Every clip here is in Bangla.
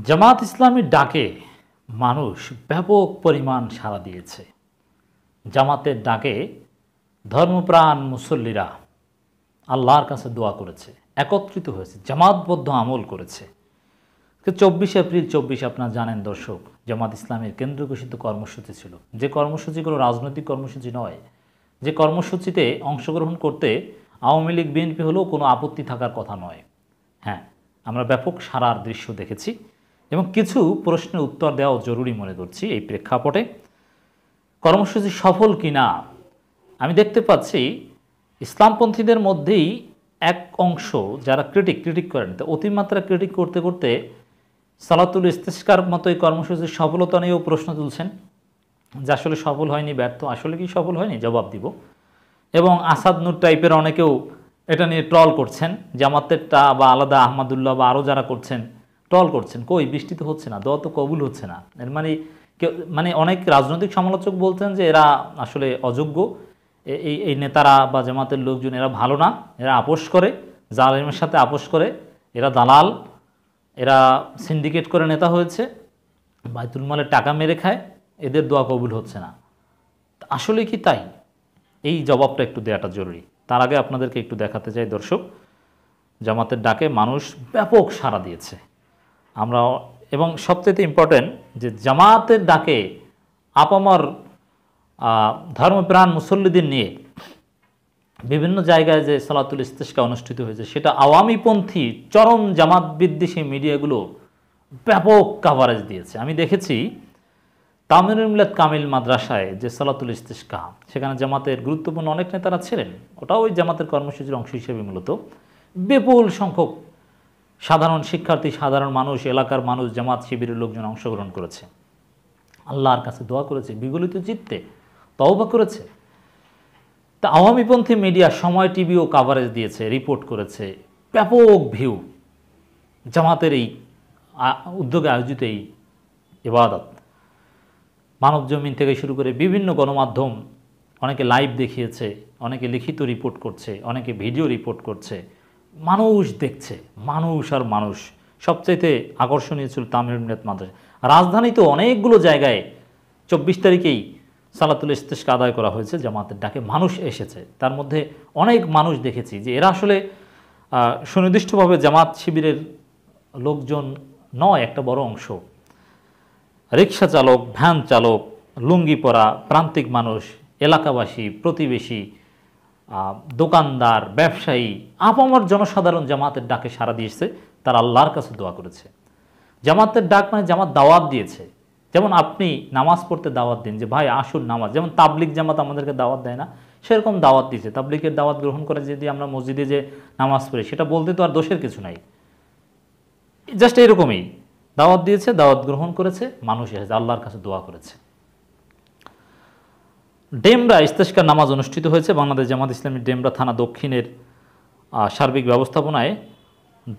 জামাত ইসলামীর ডাকে মানুষ ব্যাপক পরিমাণ সাড়া দিয়েছে। জামাতের ডাকে ধর্মপ্রাণ মুসল্লিরা আল্লাহর কাছে দোয়া করেছে, একত্রিত হয়েছে, জামাতবদ্ধ আমল করেছে। 24 এপ্রিল 24 আপনারা জানেন দর্শক, জামাত ইসলামের কেন্দ্র ঘোষিত কর্মসূচি ছিল। যে কর্মসূচিগুলো রাজনৈতিক কর্মসূচি নয়, যে কর্মসূচিতে অংশগ্রহণ করতে আওয়ামী লীগ বিএনপি হলেও কোনো আপত্তি থাকার কথা নয়। হ্যাঁ, আমরা ব্যাপক সাড়ার দৃশ্য দেখেছি এবং কিছু প্রশ্নের উত্তর দেওয়া জরুরি মনে করছি। এই প্রেক্ষাপটে কর্মসূচি সফল কিনা আমি দেখতে পাচ্ছি ইসলামপন্থীদের মধ্যেই এক অংশ যারা ক্রিটিক করেন, তো অতিমাত্রা ক্রিটিক করতে করতে সালাতুল ইস্তিসকার মতো এই কর্মসূচির সফলতা নিয়েও প্রশ্ন তুলছেন যে আসলে সফল হয়নি, ব্যর্থ। আসলে কি সফল হয়নি? জবাব দিব। এবং আসাদ নূর টাইপের অনেকেও এটা নিয়ে ট্রল করছেন, জামাতেরটা বা আলাদা আহমদুল্লাহ বা আরও যারা করছেন ট্রল করছেন, কই বৃষ্টি তো হচ্ছে না, দোয়া তো কবুল হচ্ছে না। এর মানে অনেক রাজনৈতিক সমালোচক বলছেন যে এরা আসলে অযোগ্য, এই নেতারা বা জামাতের লোকজন এরা ভালো না, এরা আপোষ করে, জালেমের সাথে আপোষ করে, এরা দালাল, এরা সিন্ডিকেট করে নেতা হয়েছে, বাইতুল মালের টাকা মেরে খায়, এদের দোয়া কবুল হচ্ছে না। আসলে কি তাই? এই জবাবটা একটু দেওয়াটা জরুরি। তার আগে আপনাদেরকে একটু দেখাতে চাই দর্শক, জামাতের ডাকে মানুষ ব্যাপক সাড়া দিয়েছে। আমরা এবং সবচেয়ে ইম্পর্টেন্ট যে জামাতের ডাকে আপামর ধর্মপ্রাণ মুসল্লিদের নিয়ে বিভিন্ন জায়গায় যে সালাতুল ইস্তিসকা অনুষ্ঠিত হয়েছে, সেটা আওয়ামীপন্থী চরম জামাত বিদ্বেষী মিডিয়াগুলো ব্যাপক কাভারেজ দিয়েছে। আমি দেখেছি তামিরুল মিল্লাত কামিল মাদ্রাসায় যে সালাতুল ইস্তিসকা, সেখানে জামাতের গুরুত্বপূর্ণ অনেক নেতারা ছিলেন, ওটাও ওই জামাতের কর্মসূচির অংশ হিসেবে মূলত বিপুল সংখ্যক সাধারণ শিক্ষার্থী, সাধারণ মানুষ, এলাকার মানুষ, জামাত শিবিরের লোকজন অংশগ্রহণ করেছে, আল্লাহর কাছে দোয়া করেছে, বিগলিত চিত্তে তওবা করেছে। তা আওয়ামীপন্থী মিডিয়া সময় টিভিও কাভারেজ দিয়েছে, রিপোর্ট করেছে, ব্যাপক ভিউ জামাতের এই উদ্যোগে আয়োজিত এই ইবাদত। মানব জমিন থেকে শুরু করে বিভিন্ন গণমাধ্যম অনেকে লাইভ দেখিয়েছে, অনেকে লিখিত রিপোর্ট করছে, অনেকে ভিডিও রিপোর্ট করছে, মানুষ দেখছে, মানুষ আর মানুষ। সবচাইতে আকর্ষণীয় ছিল তামিরুল মিল্লাত মাদ্রাসা। রাজধানীতে অনেকগুলো জায়গায় 24 তারিখেই সালাতুল ইস্তিসকা আদায় করা হয়েছে, জামাতের ডাকে মানুষ এসেছে। তার মধ্যে অনেক মানুষ দেখেছি যে এরা আসলে সুনির্দিষ্টভাবে জামাত শিবিরের লোকজন নয়, একটা বড় অংশ রিক্সা চালক, ভ্যান চালক, লুঙ্গি পরা প্রান্তিক মানুষ, এলাকাবাসী, প্রতিবেশী, দোকানদার, ব্যবসায়ী, আপামর জনসাধারণ জামাতের ডাকে সাড়া দিয়েছে, তারা আল্লাহর কাছে দোয়া করেছে। জামাতের ডাক মানে জামাত দাওয়াত দিয়েছে। যেমন আপনি নামাজ পড়তে দাওয়াত দিন যে ভাই আসুন নামাজ, যেমন তাবলিগ জামাত আমাদেরকে দাওয়াত দেয় না, সেরকম দাওয়াত দিয়েছে। তাবলিগের দাওয়াত গ্রহণ করে যদি আমরা মসজিদে যে নামাজ পড়ি, সেটা বলতে তো আর দোষের কিছু নাই, জাস্ট এরকমই দাওয়াত দিয়েছে, দাওয়াত গ্রহণ করেছে, মানুষ এসেছে, আল্লাহর কাছে দোয়া করেছে। ডেমরা ইস্তিসকার নামাজ অনুষ্ঠিত হয়েছে বাংলাদেশ জামাত ইসলামী ডেমরা থানা দক্ষিণের সার্বিক ব্যবস্থাপনায়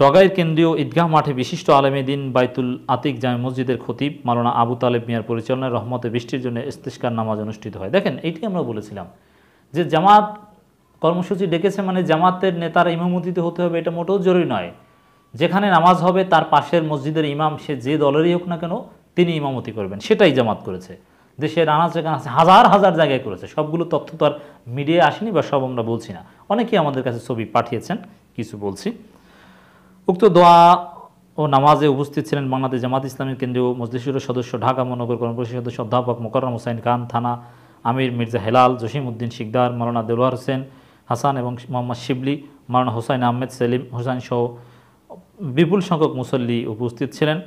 ডগাইর কেন্দ্রীয় ঈদগাহ মাঠে বিশিষ্ট আলেমে দিন বাইতুল আতিক জামে মসজিদের খতিব মাওলানা আবু তালেব মিয়ার পরিচালনায় রহমতে বৃষ্টির জন্য ইস্তিসকার নামাজ অনুষ্ঠিত হয়। দেখেন, এইটি আমরা বলেছিলাম যে জামাত কর্মসূচি ডেকেছে মানে জামাতের নেতার ইমামতিতে হতে হবে, এটা মোটেও জরুরি নয়। যেখানে নামাজ হবে তার পাশের মসজিদের ইমাম, সে যে দলেরই হোক না কেন, তিনি ইমামতি করবেন, সেটাই জামাত করেছে। দেশের আনাচে কানাচে হাজার হাজার জায়গায় করেছে। সবগুলো তথ্য তো আর মিডিয়ায় আসেনি বা সব আমরা বলছি না, অনেকেই আমাদের কাছে ছবি পাঠিয়েছেন, কিছু বলছি। উক্ত দোয়া ও নামাজে উপস্থিত ছিলেন বাংলাদেশ জামাত ইসলামী কেন্দ্রীয় মজলিসের সদস্য, ঢাকা মহানগর কর্মপরিষদ সদস্য অধ্যাপক মোকাররম হোসাইন খান, থানা আমির মির্জা হেলাল, জসিম উদ্দিন শিকদার, মাওলানা দেলোয়ার হোসেন হাসান এবং মোহাম্মদ শিবলি, মাওলানা হোসাইন আহমেদ, সেলিম হোসাইন সহ বিপুল সংখ্যক মুসল্লি উপস্থিত ছিলেন।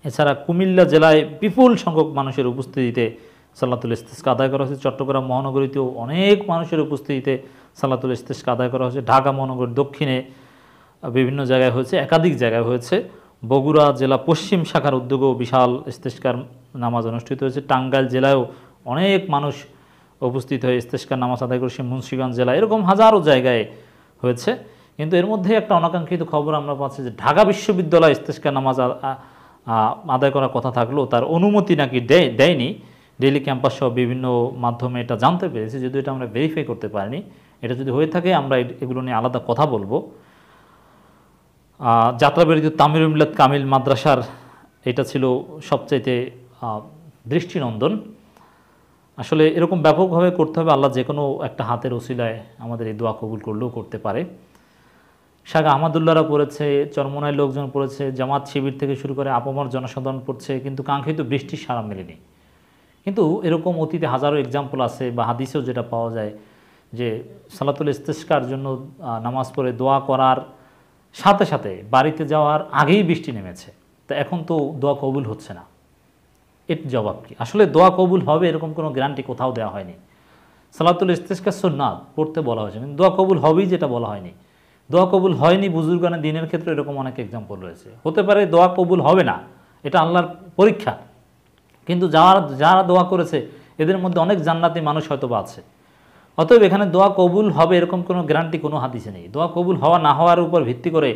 এছাড়া কুমিল্লা জেলায় বিপুল সংখ্যক মানুষের উপস্থিতিতে সালাতুল ইস্তিসকা আদায় করা হয়েছে। চট্টগ্রাম মহানগরীতেও অনেক মানুষের উপস্থিতিতে সালাতুল ইস্তিসকা আদায় করা হয়েছে। ঢাকা মহানগর দক্ষিণে বিভিন্ন জায়গায় হয়েছে, একাধিক জায়গায় হয়েছে। বগুড়া জেলা পশ্চিম শাখার উদ্যোগেও বিশাল ইস্তিসকার নামাজ অনুষ্ঠিত হয়েছে। টাঙ্গাইল জেলায়ও অনেক মানুষ উপস্থিত হয়ে ইস্তিসকার নামাজ আদায় করেছে। মুন্সিগঞ্জ জেলা, এরকম হাজারো জায়গায় হয়েছে। কিন্তু এর মধ্যে একটা অনাকাঙ্ক্ষিত খবর আমরা পাচ্ছি যে ঢাকা বিশ্ববিদ্যালয় ইস্তিসকার নামাজ আদায় করার কথা থাকলেও তার অনুমতি নাকি দেয়নি। ডেইলি ক্যাম্পাস সহ বিভিন্ন মাধ্যমে এটা জানতে পেরেছি, যদিও এটা আমরা ভেরিফাই করতে পারিনি। এটা যদি হয়ে থাকে আমরা এগুলো নিয়ে আলাদা কথা বলবো। যাত্রাবাড়িতে তামিরুল মিল্লাত কামিল মাদ্রাসার এটা ছিল সবচাইতে দৃষ্টিনন্দন। আসলে এরকম ব্যাপকভাবে করতে হবে, আল্লাহ যে কোনো একটা হাতের ওসিলায় আমাদের এই দোয়া কবুল করলেও করতে পারে। শাহ আহমদুল্লাহরা পড়েছে, চরমোনায় লোকজন পড়েছে, জামাত শিবির থেকে শুরু করে আপামর জনসাধারণ পড়ছে, কিন্তু কাঙ্ক্ষিত বৃষ্টির সাড়া মেলেনি। কিন্তু এরকম অতীতে হাজারো এক্সাম্পল আছে, বা হাদিসেও যেটা পাওয়া যায় যে সালাতুল ইস্তিসকার জন্য নামাজ পড়ে দোয়া করার সাথে সাথে বাড়িতে যাওয়ার আগেই বৃষ্টি নেমেছে। তো এখন তো দোয়া কবুল হচ্ছে না, এর জবাব কি? আসলে দোয়া কবুল হবে এরকম কোনো গ্যারান্টি কোথাও দেওয়া হয়নি। সালাতুল ইস্তিসকা সুন্নাত পড়তে বলা হয়েছে, কিন্তু দোয়া কবুল হবেই যেটা বলা হয়নি। দোয়া কবুল হয়নি বুজুর্গানে দিনের ক্ষেত্রে এরকম অনেক এক্সাম্পল রয়েছে। হতে পারে দোয়া কবুল হবে না, এটা আল্লাহর পরীক্ষা, কিন্তু যারা দোয়া করেছে এদের মধ্যে অনেক জান্নাতি মানুষ হয়তো বা আছে। অতএব এখানে দোয়া কবুল হবে এরকম কোনো গ্যারান্টি কোনো হাদিসে নেই। দোয়া কবুল হওয়া না হওয়ার উপর ভিত্তি করে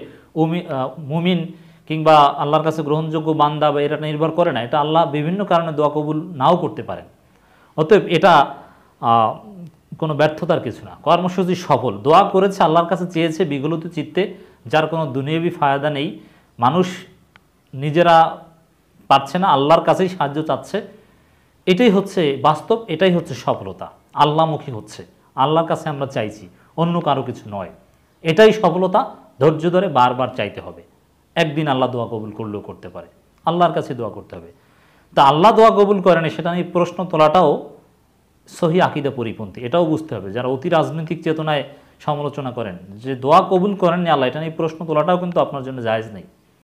মুমিন কিংবা আল্লাহর কাছে গ্রহণযোগ্য বান্দা বা এটা নির্ভর করে না, এটা আল্লাহ বিভিন্ন কারণে দোয়া কবুল নাও করতে পারেন। অতএব এটা কোনো ব্যর্থতার কিছু না, কর্মসূচি সফল। দোয়া করেছে, আল্লাহর কাছে চেয়েছে বিগলিত চিত্তে, যার কোনো দুনিয়াবি ফায়দা নেই, মানুষ নিজেরা পারছে না, আল্লাহর কাছেই সাহায্য চাচ্ছে। এটাই হচ্ছে বাস্তব, এটাই হচ্ছে সফলতা। আল্লাহমুখী হচ্ছে, আল্লাহর কাছে আমরা চাইছি, অন্য কারো কিছু নয়। এটাই সফলতা। ধৈর্য ধরে বারবার চাইতে হবে, একদিন আল্লাহ দোয়া কবুল করলেও করতে পারে। আল্লাহর কাছে দোয়া করতে হবে। তা আল্লাহ দোয়া কবুল করেন সেটা নিয়ে প্রশ্ন তোলাটাও সহি আকীদা পরিপন্থী, এটাও বুঝতে হবে। যারা অতি রাজনৈতিক চেতনায় সমালোচনা করেন যে দোয়া কবুল করেননি আল্লাহ, এটা নিয়ে প্রশ্ন তোলাটাও কিন্তু আপনার জন্য জায়েজ নেই।